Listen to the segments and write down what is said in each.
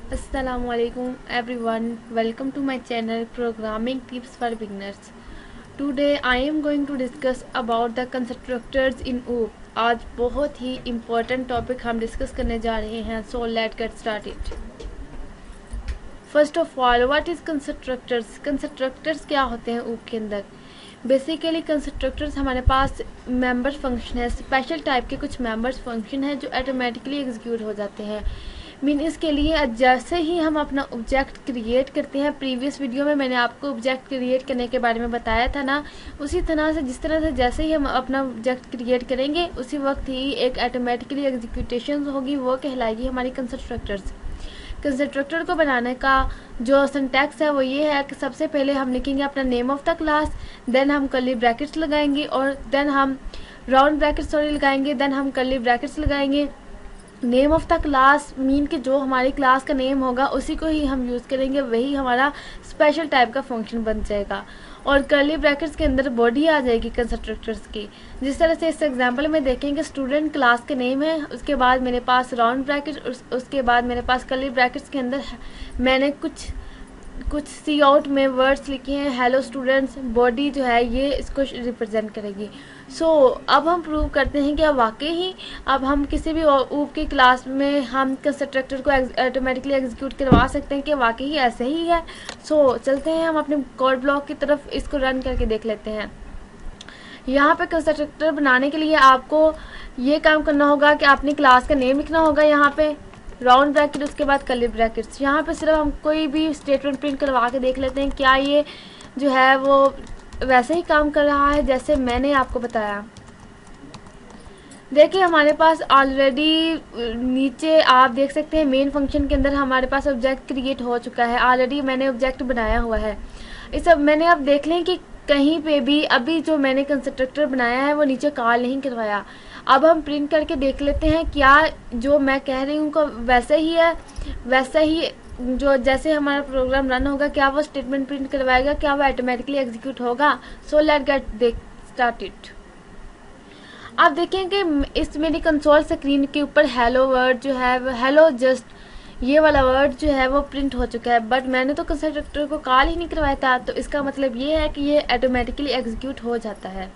Assalamualaikum everyone, welcome to my channel Programming Tips for Beginners. Today I am going to discuss about the constructors in OOP. आज बहुत ही important topic हम discuss करने जा रहे हैं, so let's get started. First of all, what is constructors? Constructors क्या होते हैं OOP के अंदर? बेसिकली कंस्ट्रक्टर्स हमारे पास मेंबर फंक्शन है, स्पेशल टाइप के कुछ मेंबर्स फंक्शन है जो ऑटोमेटिकली एग्जीक्यूट हो जाते हैं। मीन इसके लिए जैसे ही हम अपना ऑब्जेक्ट क्रिएट करते हैं, प्रीवियस वीडियो में मैंने आपको ऑब्जेक्ट क्रिएट करने के बारे में बताया था ना, उसी तरह से जिस तरह से जैसे ही हम अपना ऑब्जेक्ट क्रिएट करेंगे उसी वक्त ही एक ऑटोमेटिकली एग्जीक्यूटेशन होगी, वो कहलाएगी हमारी कंस्ट्रक्टर्स। कंस्ट्रक्टर को बनाने का जो सिंटैक्स है वो ये है कि सबसे पहले हम लिखेंगे अपना name of the class, then हम कर्ली ब्रैकेट्स लगाएंगे और देन हम राउंड ब्रैकेट्स लगाएंगे, देन हम कर्ली ब्रैकेट्स लगाएंगे। Name of the class mean कि जो हमारी क्लास का नेम होगा उसी को ही हम यूज़ करेंगे, वही हमारा स्पेशल टाइप का फंक्शन बन जाएगा। और कर्ली ब्रैकेट्स के अंदर बॉडी आ जाएगी कंस्ट्रक्टर्स की। जिस तरह से इस एग्जांपल में देखेंगे, स्टूडेंट क्लास के नेम है, उसके बाद मेरे पास राउंड ब्रैकेट, उसके बाद मेरे पास कर्ली ब्रैकेट्स के अंदर मैंने कुछ सी आउट में वर्ड्स लिखे हैं, हेलो स्टूडेंट्स। बॉडी जो है ये इसको रिप्रेजेंट करेगी। सो अब हम प्रूव करते हैं कि अब वाकई ही अब हम किसी भी ऊप की क्लास में हम कंस्ट्रक्टर को ऑटोमेटिकली एग्जीक्यूट करवा सकते हैं कि वाकई ही ऐसे ही है। सो चलते हैं हम अपने कोड ब्लॉक की तरफ, इसको रन करके देख लेते हैं। यहाँ पे कंस्ट्रक्टर बनाने के लिए आपको ये काम करना होगा कि अपनी क्लास का नेम लिखना होगा, यहाँ पे राउंड ब्रैकेट, उसके बाद कर्ली ब्रैकेट्स। यहाँ पे सिर्फ हम कोई भी स्टेटमेंट प्रिंट करवा के देख लेते हैं क्या ये जो है वो वैसे ही काम कर रहा है जैसे मैंने आपको बताया। देखिए हमारे पास ऑलरेडी नीचे आप देख सकते हैं मेन फंक्शन के अंदर हमारे पास ऑब्जेक्ट क्रिएट हो चुका है, ऑलरेडी मैंने ऑब्जेक्ट बनाया हुआ है। इस अब मैंने आप देख लें कि कहीं पे भी अभी जो मैंने कंस्ट्रक्टर बनाया है वो नीचे कॉल नहीं करवाया। अब हम प्रिंट करके देख लेते हैं क्या जो मैं कह रही हूँ वैसे ही है, वैसे ही जो जैसे हमारा प्रोग्राम रन होगा क्या वो स्टेटमेंट प्रिंट करवाएगा, क्या वो ऑटोमेटिकली एग्जीक्यूट होगा। So let get started. आप देखेंगे इस मेरी कंसोल स्क्रीन के ऊपर हेलो वर्ड जो है, हेलो जस्ट ये वाला वर्ड जो है वो प्रिंट हो चुका है, बट मैंने तो कंस्ट्रक्टर को कॉल ही नहीं करवाया था, तो इसका मतलब ये है कि ये ऑटोमेटिकली एग्जीक्यूट हो जाता है।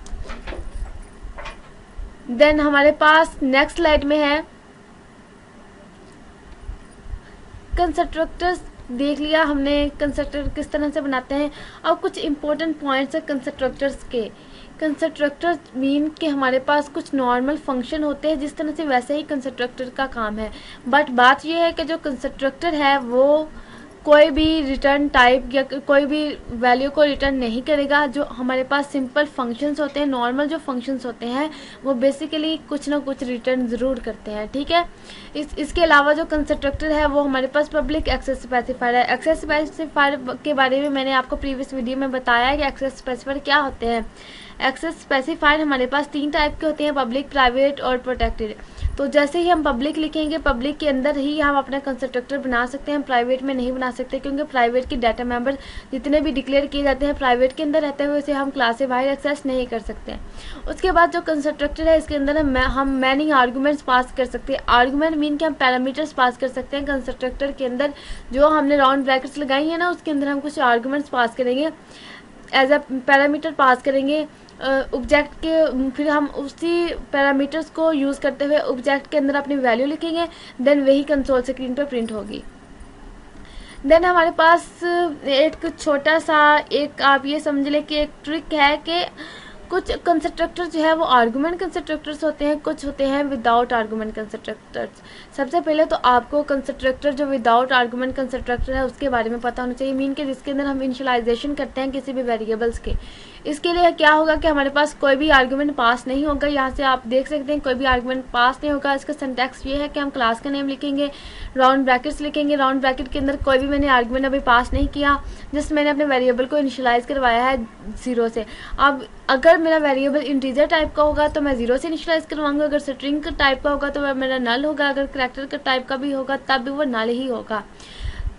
देन हमारे पास नेक्स्ट स्लाइड में है कंस्ट्रक्टर्स। देख लिया हमने कंस्ट्रक्टर किस तरह से बनाते हैं। अब कुछ इंपॉर्टेंट पॉइंट्स है कंस्ट्रक्टर्स के। कंस्ट्रक्टर्स मीन कि हमारे पास कुछ नॉर्मल फंक्शन होते हैं जिस तरह से वैसे ही कंस्ट्रक्टर का काम है, बट बात यह है कि जो कंस्ट्रक्टर है वो कोई भी रिटर्न टाइप या कोई भी वैल्यू को रिटर्न नहीं करेगा। जो हमारे पास सिंपल फंक्शंस होते हैं, नॉर्मल जो फंक्शंस होते हैं वो बेसिकली कुछ ना कुछ रिटर्न ज़रूर करते हैं, ठीक है। इसके अलावा जो कंस्ट्रक्टर है वो हमारे पास पब्लिक एक्सेस स्पेसिफायर है। एक्सेस स्पेसिफायर के बारे में मैंने आपको प्रीवियस वीडियो में बताया है कि एक्सेस स्पेसिफायर क्या होते हैं। एक्सेस स्पेसिफायर हमारे पास 3 टाइप के होते हैं, पब्लिक, प्राइवेट और प्रोटेक्टेड। तो जैसे ही हम पब्लिक लिखेंगे, पब्लिक के अंदर ही हम अपना कंस्ट्रक्टर बना सकते हैं, प्राइवेट में नहीं बना सकते, क्योंकि प्राइवेट के डाटा मेंबर जितने भी डिक्लेयर किए जाते हैं प्राइवेट के अंदर रहते हुए उसे हम क्लास से बाहर एक्सेस नहीं कर सकते। उसके बाद जो कंस्ट्रक्टर है इसके अंदर हम मैनी आर्गूमेंट्स पास कर सकते हैं। आर्गूमेंट मीन कि हम पैरामीटर्स पास कर सकते हैं कंस्ट्रक्टर के अंदर। जो हमने राउंड ब्रैकेट्स लगाई है ना उसके अंदर हम कुछ आर्गूमेंट्स पास करेंगे, एज अ पैरामीटर पास करेंगे ऑब्जेक्ट के। फिर हम उसी पैरामीटर्स को यूज़ करते हुए ऑब्जेक्ट के अंदर अपनी वैल्यू लिखेंगे, देन वही कंसोल स्क्रीन पर प्रिंट होगी। देन हमारे पास एक छोटा सा एक आप ये समझ लें कि एक ट्रिक है कि कुछ कंस्ट्रक्टर जो है वो आर्गुमेंट कंस्ट्रक्टर्स होते हैं, कुछ होते हैं विदाउट आर्गुमेंट कंस्ट्रक्टर्स। सबसे पहले तो आपको कंस्ट्रक्टर जो विदाउट आर्गुमेंट कंस्ट्रक्टर है उसके बारे में पता होना चाहिए, मीन के जिसके अंदर हम इनिशियलाइजेशन करते हैं किसी भी वेरिएबल्स के। इसके लिए क्या होगा कि हमारे पास कोई भी आर्गुमेंट पास नहीं होगा। यहाँ से आप देख सकते हैं कोई भी आर्गुमेंट पास नहीं होगा। इसका सिंटैक्स ये है कि हम क्लास का नेम लिखेंगे, राउंड ब्रैकेट्स लिखेंगे, राउंड ब्रैकेट के अंदर कोई भी मैंने आर्गुमेंट अभी पास नहीं किया, जस्ट मैंने अपने वेरिएबल को इनिशियलाइज करवाया है 0 से। अब अगर मेरा वेरिएबल इंटीजर टाइप का होगा तो मैं 0 से इनिशियलाइज करवाऊंगा, अगर स्ट्रिंग का टाइप का होगा तो मेरा नल होगा, अगर करैक्टर का टाइप का भी होगा तब भी वो नल ही होगा।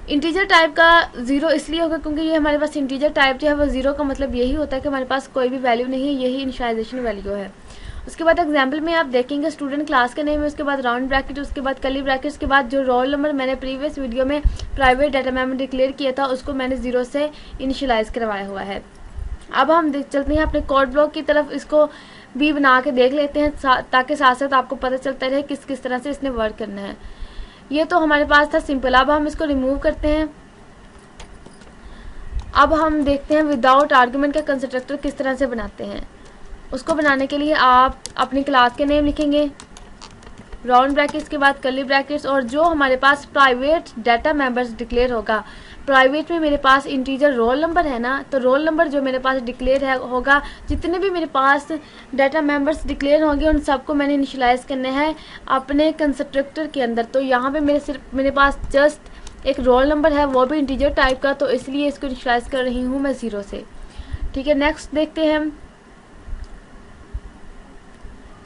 इंटीजर टाइप का 0 इसलिए होगा क्योंकि ये हमारे पास इंटीजर टाइप जो है वो 0 का मतलब यही होता है कि हमारे पास कोई भी वैल्यू नहीं है, यही इनिशियलाइजेशन वैल्यू है। उसके बाद एग्जाम्पल में आप देखेंगे स्टूडेंट क्लास का नेम है, उसके बाद राउंड ब्रैकेट, उसके बाद कर्ली ब्रैकेट, उसके बाद जो रोल नंबर मैंने प्रीवियस वीडियो में प्राइवेट डाटा मेंबर डिक्लेयर किया था उसको मैंने 0 से इनिशियलाइज करवाया हुआ है। अब हम चलते हैं अपने कोड ब्लॉक की तरफ, इसको भी बना के देख लेते हैं ताकि साथ साथ आपको पता चलता रहे किस किस तरह से इसने वर्क करना है। ये तो हमारे पास था सिंपल। अब हम इसको रिमूव करते हैं। अब हम देखते हैं विदाउट आर्गुमेंट का कंस्ट्रक्टर किस तरह से बनाते हैं। उसको बनाने के लिए आप अपनी क्लास के नेम लिखेंगे, राउंड ब्रैकेट्स के बाद कर्ली ब्रैकेट्स, और जो हमारे पास प्राइवेट डाटा मेंबर्स डिक्लेयर होगा, प्राइवेट में मेरे पास इंटीजर रोल नंबर है ना, तो रोल नंबर जो मेरे पास डिक्लेयर है होगा, जितने भी मेरे पास डाटा मेंबर्स डिक्लेयर होंगे उन सबको मैंने इनिशियलाइज करने हैं अपने कंस्ट्रक्टर के अंदर। तो यहाँ पे मेरे पास जस्ट एक रोल नंबर है, वो भी इंटीजर टाइप का, तो इसलिए इसको इनिशियलाइज कर रही हूँ मैं 0 से। ठीक है, नेक्स्ट देखते हैं हम।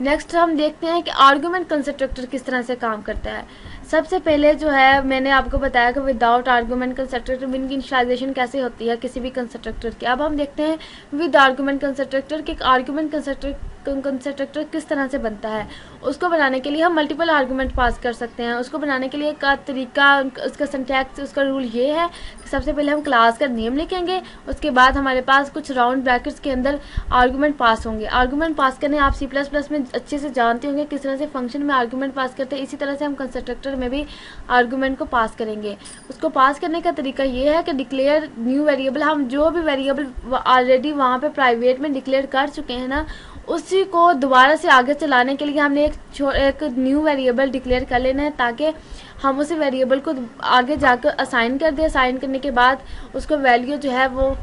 नेक्स्ट हम देखते हैं कि आर्गुमेंट कंस्ट्रक्टर किस तरह से काम करता है। सबसे पहले जो है मैंने आपको बताया कि विदाउट आर्गुमेंट कंस्ट्रक्टर में इनकी इनिशियलाइजेशन कैसे होती है किसी भी कंस्ट्रक्टर की। अब हम देखते हैं विद आर्गुमेंट कंस्ट्रक्टर कि आर्गुमेंट कंस्ट्रक्टर किस तरह से बनता है। उसको बनाने के लिए हम मल्टीपल आर्गुमेंट पास कर सकते हैं। उसको बनाने के लिए का तरीका, उसका सिंटैक्स, उसका रूल ये है कि सबसे पहले हम क्लास का नेम लिखेंगे, उसके बाद हमारे पास कुछ राउंड ब्रैकेट्स के अंदर आर्गुमेंट पास होंगे। आर्गुमेंट पास करने आप C++ में अच्छे से जानते होंगे किस तरह से फंक्शन में आर्गुमेंट पास करते हैं, इसी तरह से हम कंस्ट्रक्टर में भी आर्गुमेंट को पास करेंगे। उसको पास करने का तरीका ये है कि डिक्लेयर न्यू वेरिएबल, हम जो भी वेरिएबल ऑलरेडी वहाँ पे प्राइवेट में डिक्लेयर कर चुके हैं ना, उसी को दोबारा से आगे चलाने के लिए हमने एक न्यू वेरिएबल डिक्लेयर कर लेना है, ताकि हम उसी वेरिएबल को आगे जाकर असाइन कर दें। असाइन करने के बाद उसको वैल्यू जो है वो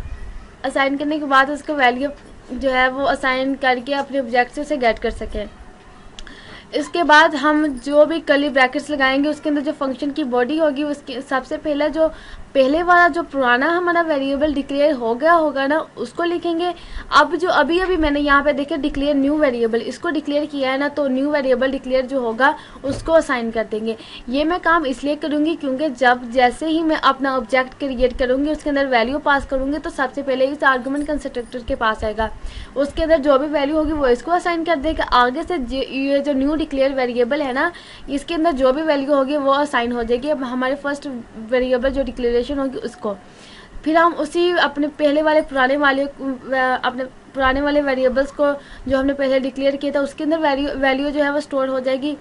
असाइन करने के बाद उसको वैल्यू जो है वो असाइन करके अपने ऑब्जेक्टिव से गेट कर सकें। इसके बाद हम जो भी कर्ली ब्रैकेट्स लगाएंगे उसके अंदर जो फंक्शन की बॉडी होगी, उसके सबसे पहले जो पहले वाला जो पुराना हमारा वेरिएबल डिक्लेयर हो गया होगा ना, उसको लिखेंगे। अब जो अभी मैंने यहाँ पे देखे डिक्लेयर न्यू वेरिएबल, इसको डिक्लेयर किया है ना, तो न्यू वेरिएबल डिक्लेयर जो होगा उसको असाइन कर देंगे। ये मैं काम इसलिए करूँगी क्योंकि जैसे ही मैं अपना ऑब्जेक्ट क्रिएट करूँगी उसके अंदर वैल्यू पास करूँगी तो सबसे पहले इस आर्गुमेंट कंस्ट्रक्टर के पास आएगा, उसके अंदर जो भी वैल्यू होगी वो इसको असाइन कर देगा। आगे से ये जो न्यू डिक्लेयर वेरिएबल है ना, इसके अंदर जो भी वैल्यू होगी वो असाइन हो जाएगी। अब हमारे फर्स्ट वेरिएबल जो डिक्लेरेशन होगी उसको फिर हम उसी अपने पहले वाले पुराने वाले वेरिएबल्स को जो हमने पहले डिक्लेयर किया था उसके अंदर वैल्यू जो है वो स्टोर हो जाएगी।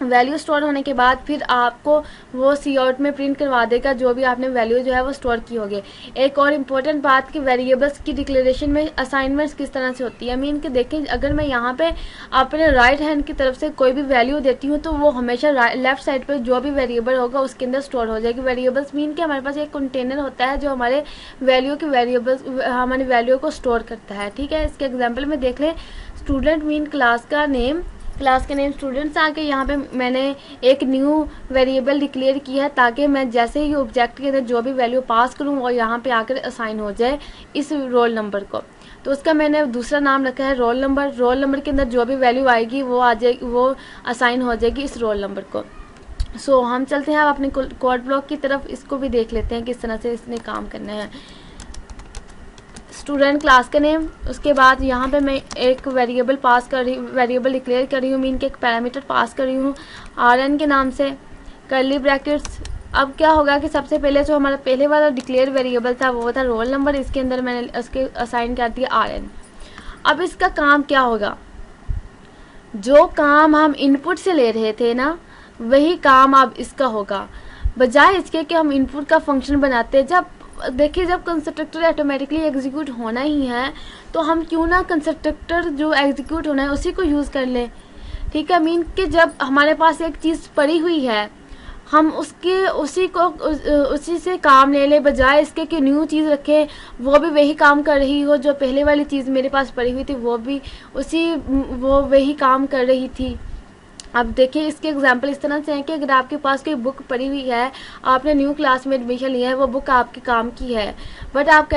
वैल्यू स्टोर होने के बाद फिर आपको वो सी आउट में प्रिंट करवा देगा जो भी आपने वैल्यू जो है वो स्टोर की होगी। एक और इम्पोर्टेंट बात कि वेरिएबल्स की डिक्लेरेशन में असाइनमेंट्स किस तरह से होती है। मीन कि देखें, अगर मैं यहाँ पे अपने राइट हैंड की तरफ से कोई भी वैल्यू देती हूँ तो वो हमेशा लेफ्ट साइड पर जो भी वेरिएबल होगा उसके अंदर स्टोर हो जाएगी। वेरिएबल्स मीन कि हमारे पास एक कंटेनर होता है जो हमारे हमारी वैल्यू को स्टोर करता है। ठीक है, इसके एग्जाम्पल में देख लें, स्टूडेंट मीन क्लास का नेम स्टूडेंट्स आके यहाँ पे मैंने एक न्यू वेरिएबल डिक्लेयर किया है ताकि मैं जैसे ही ऑब्जेक्ट के अंदर जो भी वैल्यू पास करूँ वो यहाँ पे आकर असाइन हो जाए इस रोल नंबर को। तो उसका मैंने दूसरा नाम रखा है रोल नंबर। रोल नंबर के अंदर जो भी वैल्यू आएगी वो आ जाएगी, वो असाइन हो जाएगी इस रोल नंबर को। सो हम चलते हैं अब अपने कोड ब्लॉक की तरफ, इसको भी देख लेते हैं किस तरह से इसने काम करना है। स्टूडेंट क्लास का नेम, उसके बाद यहाँ पे मैं एक वेरिएबल डिक्लेयर कर रही हूँ, मीन के एक पैरामीटर पास कर रही हूँ RN के नाम से, कर्ली ब्रैकेट्स। अब क्या होगा कि सबसे पहले जो हमारा पहले वाला डिक्लेयर वेरिएबल था वो था रोल नंबर, इसके अंदर मैंने उसके असाइन कर दिया RN। अब इसका काम क्या होगा, जो काम हम इनपुट से ले रहे थे ना वही काम अब इसका होगा, बजाय इसके कि हम इनपुट का फंक्शन बनाते हैं। जब कंस्ट्रक्टर ऑटोमेटिकली एग्जीक्यूट होना ही है तो हम क्यों ना कंस्ट्रक्टर जो एग्जीक्यूट होना है उसी को यूज़ कर लें। ठीक है, मीन कि जब हमारे पास एक चीज़ पड़ी हुई है हम उसी से काम ले ले, बजाय इसके कि न्यू चीज़ रखें वो भी वही काम कर रही हो जो पहले वाली चीज़ मेरे पास पड़ी हुई थी वो वही काम कर रही थी। अब देखिए इसके एग्जाम्पल इस तरह से हैं कि अगर आपके पास कोई बुक पड़ी हुई है, आपने न्यू क्लास में एडमिशन लिया है, वो बुक आपके काम की है, बट आप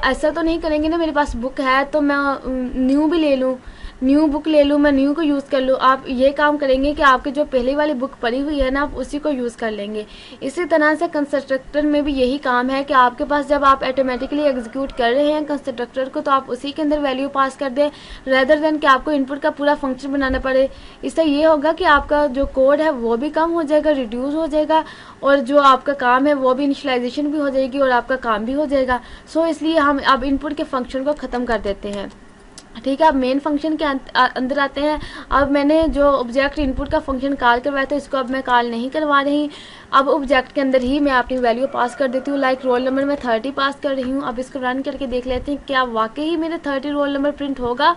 ऐसा तो नहीं करेंगे ना मेरे पास बुक है तो मैं न्यू भी ले लूँ। न्यू बुक ले लूँ, मैं न्यू को यूज़ कर लूँ। आप ये काम करेंगे कि आपकी जो पहले वाली बुक पड़ी हुई है ना, आप उसी को यूज़ कर लेंगे। इसी तरह से कंस्ट्रक्टर में भी यही काम है कि आपके पास जब आप ऑटोमेटिकली एग्जीक्यूट कर रहे हैं कंस्ट्रक्टर को, तो आप उसी के अंदर वैल्यू पास कर दें, रेदर देन कि आपको इनपुट का पूरा फंक्शन बनाना पड़े। इससे ये होगा कि आपका जो कोड है वो भी कम हो जाएगा, रिड्यूस हो जाएगा, और जो आपका काम है वो भी इनिशियलाइजेशन भी हो जाएगी और आपका काम भी हो जाएगा। सो इसलिए हम अब इनपुट के फंक्शन को ख़त्म कर देते हैं। ठीक है, अब मेन फंक्शन के अंदर आते हैं। अब मैंने जो ऑब्जेक्ट इनपुट का फंक्शन कॉल करवाया था, इसको अब मैं कॉल नहीं करवा रही। अब ऑब्जेक्ट के अंदर ही मैं अपनी वैल्यू पास कर देती हूँ। लाइक रोल नंबर मैं 30 पास कर रही हूँ। अब इसको रन करके देख लेते हैं क्या वाकई ही मेरे 30 रोल नंबर प्रिंट होगा।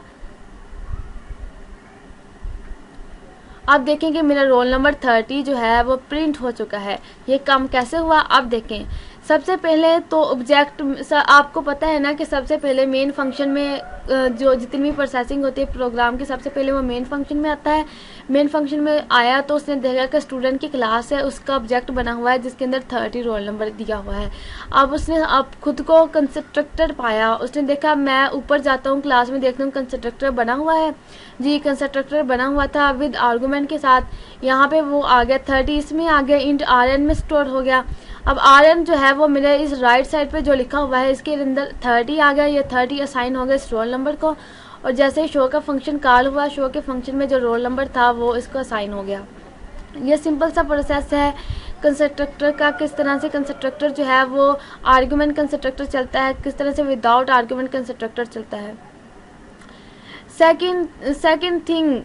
अब देखें कि मेरा रोल नंबर 30 जो है वो प्रिंट हो चुका है। ये काम कैसे हुआ अब देखें। सबसे पहले तो ऑब्जेक्ट, आपको पता है ना कि सबसे पहले मेन फंक्शन में जो जितनी भी प्रोसेसिंग होती है प्रोग्राम की, सबसे पहले वो मेन फंक्शन में आता है। मेन फंक्शन में आया तो उसने देखा कि स्टूडेंट की क्लास है, उसका ऑब्जेक्ट बना हुआ है जिसके अंदर 30 रोल नंबर दिया हुआ है। अब उसने अब खुद को कंस्ट्रक्टर पाया, उसने देखा मैं ऊपर जाता हूँ क्लास में देखता हूँ कंस्ट्रक्टर बना हुआ है जी, कंस्ट्रक्टर बना हुआ था विद आर्गूमेंट के साथ। यहाँ पे वो आ गया 30, इसमें आ गया इंट rn में स्टोर हो गया। अब rn जो है वो मेरे इस राइट साइड पे जो लिखा हुआ है इसके अंदर 30 आ गया, ये 30 असाइन हो गया इस रोल नंबर को। और जैसे ही शो का फंक्शन कॉल हुआ, शो के फंक्शन में जो रोल नंबर था वो इसको असाइन हो गया। ये सिंपल सा प्रोसेस है कंस्ट्रक्टर का, किस तरह से कंस्ट्रक्टर जो है वो आर्गूमेंट कंस्ट्रक्टर चलता है, किस तरह से विदाउट आर्गूमेंट कंस्ट्रक्टर चलता है। सेकंड थिंग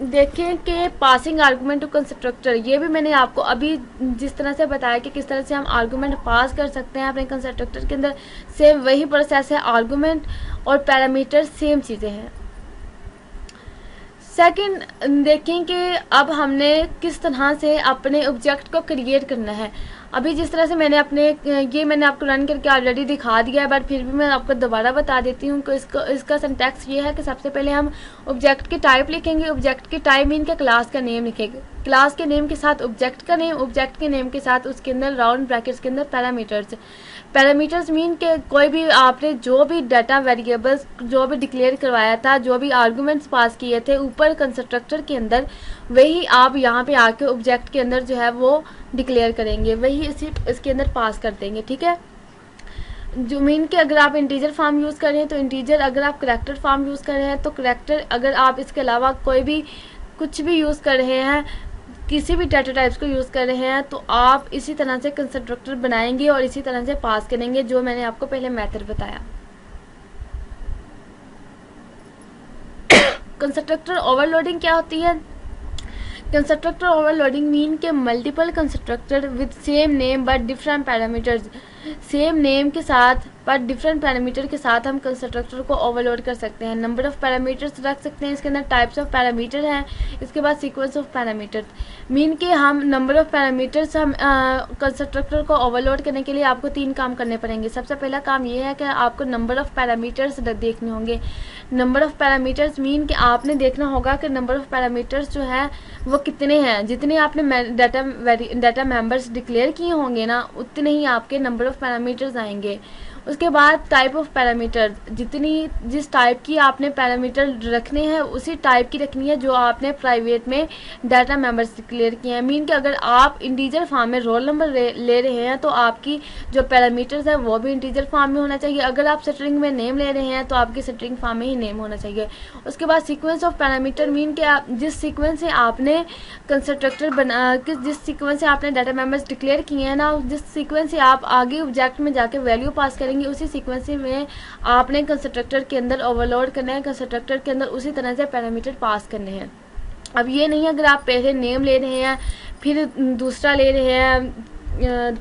देखें कि पासिंग आर्गूमेंट टू कंस्ट्रक्टर, ये भी मैंने आपको अभी जिस तरह से बताया कि किस तरह से हम आर्गूमेंट पास कर सकते हैं अपने कंस्ट्रक्टर के अंदर, सेम वही प्रोसेस है। आर्गूमेंट और पैरामीटर सेम चीज़ें हैं। सेकंड देखें कि अब हमने किस तरह से अपने ऑब्जेक्ट को क्रिएट करना है। अभी जिस तरह से मैंने मैंने आपको रन करके ऑलरेडी दिखा दिया है, बट फिर भी मैं आपको दोबारा बता देती हूँ कि इसका सिंटैक्स ये है कि सबसे पहले हम ऑब्जेक्ट की टाइप लिखेंगे। ऑब्जेक्ट की टाइप मीन के क्लास का नेम लिखेंगे, क्लास के नेम के साथ ऑब्जेक्ट का नेम, ऑब्जेक्ट के नेम के साथ उसके अंदर राउंड ब्रैकेट्स के अंदर पैरामीटर्स मीन के कोई भी आपने जो भी डाटा वेरिएबल्स जो भी डिक्लेयर करवाया था, जो भी आर्गूमेंट्स पास किए थे ऊपर कंस्ट्रक्टर के अंदर, वही आप यहाँ पे आके ऑब्जेक्ट के अंदर जो है वो डिक्लेयर करेंगे, वही इसके अंदर पास कर देंगे। ठीक है, जो मीन के अगर आप इंटीजर फॉर्म यूज़ कर रहे हैं तो इंटीजर, अगर आप करैक्टर फॉर्म यूज़ कर रहे हैं तो करैक्टर, अगर आप इसके अलावा कोई भी कुछ भी यूज़ कर रहे हैं, किसी भी डाटा टाइप्स को यूज़ कर रहे हैं, तो आप इसी तरह से कंस्ट्रक्टर बनाएंगे और इसी तरह से पास करेंगे जो मैंने आपको पहले मेथड बताया। कंस्ट्रक्टर ओवरलोडिंग क्या होती है? कंस्ट्रक्टर ओवरलोडिंग मीन के multiple constructor with same name but different parameters, same name के साथ पर डिफरेंट पैरामीटर के साथ हम कंस्ट्रक्टर को ओवरलोड कर सकते हैं। नंबर ऑफ पैरामीटर्स रख सकते हैं, इसके अंदर टाइप्स ऑफ पैरामीटर हैं, इसके बाद सीक्वेंस ऑफ पैरामीटर्स। मीन के हम नंबर ऑफ पैरामीटर्स हम कंस्ट्रक्टर को ओवरलोड करने के लिए आपको 3 काम करने पड़ेंगे। सबसे पहला काम ये है कि आपको नंबर ऑफ पैरामीटर्स देखने होंगे। नंबर ऑफ पैरामीटर्स मीन कि आपने देखना होगा कि नंबर ऑफ पैरामीटर्स जो है वो कितने हैं। जितने आपने डाटा मेंबर्स डिक्लेयर किए होंगे ना, उतने ही आपके नंबर ऑफ पैरामीटर्स आएंगे। उसके बाद टाइप ऑफ पैरामीटर, जिस टाइप की आपने पैरामीटर रखने हैं उसी टाइप की रखनी है जो आपने प्राइवेट में डाटा मेंबर्स डिक्लेयर किए हैं। मीन कि अगर आप इंटीजर फॉर्म में रोल नंबर ले रहे हैं तो आपकी जो पैरामीटर्स है वो भी इंटीजर फॉर्म में होना चाहिए। अगर आप स्ट्रिंग में नेम ले रहे हैं तो आपकी स्ट्रिंग फॉर्म में ही नेम होना चाहिए। उसके बाद सीक्वेंस ऑफ पैरामीटर मीन कि आप जिस सीक्वेंस से आपने कंस्ट्रक्टर जिस सीक्वेंस से आपने डाटा मेंबर्स डिक्लेयर किए हैं ना, जिस सीक्वेंस से आप आगे ऑब्जेक्ट में जाके वैल्यू पास करेंगे, उसी सीक्वेंस में आपने कंस्ट्रक्टर के अंदर ओवरलोड करना है, कंस्ट्रक्टर के अंदर उसी तरह से पैरामीटर पास करने हैं। अब ये नहीं है अगर आप पहले नेम ले रहे हैं फिर दूसरा ले रहे हैं,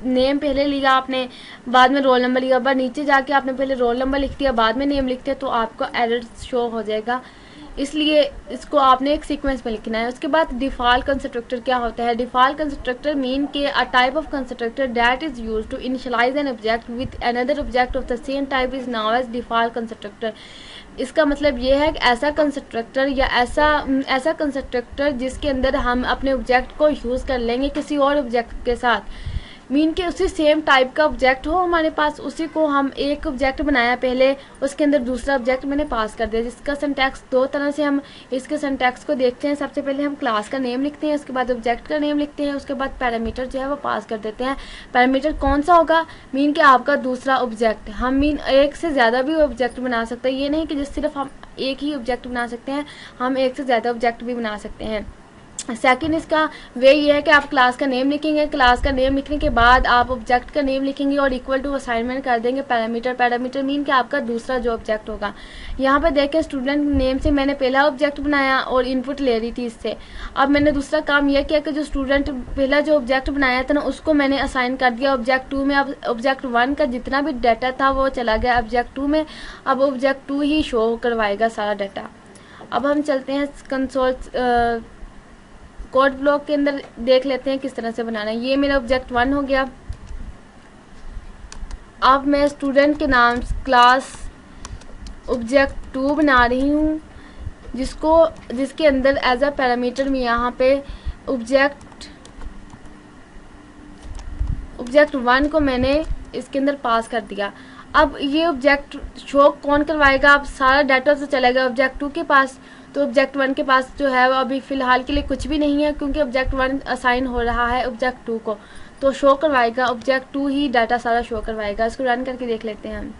नेम पहले लिया आपने बाद में रोल नंबर लिया, बाद नीचे जाके आपने पहले रोल नंबर लिख दिया बाद में नेम लिख दिया, तो आपको एरर शो हो जाएगा। इसलिए इसको आपने एक सीक्वेंस में लिखना है। उसके बाद डिफॉल्ट कंस्ट्रक्टर क्या होता है? डिफॉल्ट कंस्ट्रक्टर मीन के a type of constructor that is used to initialize an object with another object of the same type is known as default constructor. इसका मतलब ये है कि ऐसा कंस्ट्रक्टर या ऐसा कंस्ट्रक्टर जिसके अंदर हम अपने ऑब्जेक्ट को यूज़ कर लेंगे किसी और ऑब्जेक्ट के साथ। मीन के उसी सेम टाइप का ऑब्जेक्ट हो हमारे पास, उसी को हम एक ऑब्जेक्ट बनाया पहले, उसके अंदर दूसरा ऑब्जेक्ट मैंने पास कर दिया, जिसका सिंटैक्स दो तरह से हम इसके सिंटैक्स को देखते हैं। सबसे पहले हम क्लास का नेम लिखते हैं, उसके बाद ऑब्जेक्ट का नेम लिखते हैं, उसके बाद पैरामीटर जो है वो पास कर देते हैं। पैरामीटर कौन सा होगा? मीन कि आपका दूसरा ऑब्जेक्ट। हम मीन एक से ज़्यादा भी ऑब्जेक्ट बना सकते हैं, ये नहीं कि जिस सिर्फ हम एक ही ऑब्जेक्ट बना सकते हैं, हम एक से ज़्यादा ऑब्जेक्ट भी बना सकते हैं। सेकंड इसका वे ये है कि आप क्लास का नेम लिखेंगे, क्लास का नेम लिखने के बाद आप ऑब्जेक्ट का नेम लिखेंगे और इक्वल टू असाइनमेंट कर देंगे पैरामीटर। पैरामीटर मीन कि आपका दूसरा जो ऑब्जेक्ट होगा। यहाँ पे देखें स्टूडेंट नेम से मैंने पहला ऑब्जेक्ट बनाया और इनपुट ले रही थी इससे। अब मैंने दूसरा काम यह किया कि जो स्टूडेंट पहला जो ऑब्जेक्ट बनाया था ना, उसको मैंने असाइन कर दिया ऑब्जेक्ट 2 में। अब ऑब्जेक्ट 1 का जितना भी डाटा था वो चला गया ऑब्जेक्ट 2 में। अब ऑब्जेक्ट 2 ही शो करवाएगा सारा डाटा। अब हम चलते हैं कंसोल कोड ब्लॉक के अंदर, देख लेते हैं किस तरह से बनाना है। ये मेरा ऑब्जेक्ट 1 हो गया। अब मैं स्टूडेंट के नाम क्लास ऑब्जेक्ट 2 बना रही हूँ, जिसके अंदर एज अ पैरामीटर में यहाँ पे ऑब्जेक्ट 1 को मैंने इसके अंदर पास कर दिया। अब ये ऑब्जेक्ट शो कौन करवाएगा? अब सारा डाटा तो चलेगा ऑब्जेक्ट 2 के पास, तो ऑब्जेक्ट 1 के पास जो है वो अभी फ़िलहाल के लिए कुछ भी नहीं है, क्योंकि ऑब्जेक्ट 1 असाइन हो रहा है ऑब्जेक्ट 2 को, तो शो करवाएगा ऑब्जेक्ट 2 ही डाटा सारा शो करवाएगा। इसको रन करके देख लेते हैं हम।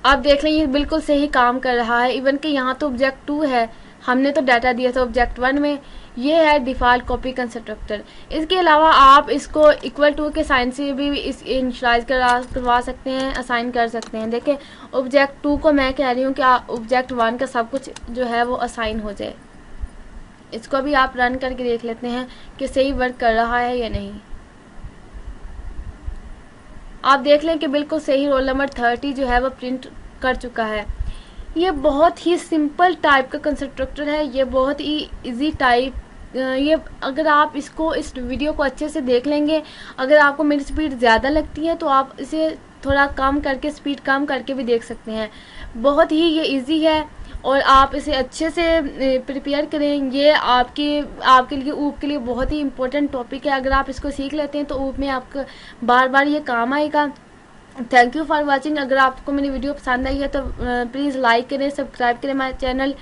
आप देख लें ये बिल्कुल सही काम कर रहा है। इवन कि यहाँ तो ऑब्जेक्ट 2 है, हमने तो डाटा दिया था ऑब्जेक्ट 1 में। ये है डिफ़ॉल्ट कॉपी कंस्ट्रक्टर। इसके अलावा आप इसको इक्वल टू के साइन से भी इस इनिशियलाइज करवा सकते हैं, असाइन कर सकते हैं। देखें ऑब्जेक्ट 2 को मैं कह रही हूँ कि ऑब्जेक्ट 1 का सब कुछ जो है वो असाइन हो जाए। इसको भी आप रन करके देख लेते हैं कि सही वर्क कर रहा है या नहीं। आप देख लें कि बिल्कुल सही रोल नंबर 30 जो है वो प्रिंट कर चुका है। ये बहुत ही सिंपल टाइप का कंस्ट्रक्टर है, ये बहुत ही इजी टाइप। ये अगर आप इस वीडियो को अच्छे से देख लेंगे, अगर आपको मेरी स्पीड ज़्यादा लगती है तो आप इसे थोड़ा कम करके, स्पीड कम करके भी देख सकते हैं। बहुत ही ये इजी है और आप इसे अच्छे से प्रिपेयर करें। ये आपके लिए ऊप के लिए बहुत ही इम्पोर्टेंट टॉपिक है। अगर आप इसको सीख लेते हैं तो ऊप में आपका बार बार ये काम आएगा। Thank you for watching. अगर आपको मेरी वीडियो पसंद आई है तो प्लीज़ लाइक करें, सब्सक्राइब करें my channel.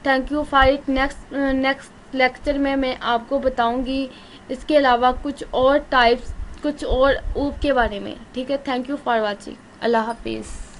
Thank you for it. Next lecture में मैं आपको बताऊंगी इसके अलावा कुछ और टाइप्स, कुछ और ऊप के बारे में। ठीक है, थैंक यू फॉर वॉचिंग। अल्लाह हाफिज़।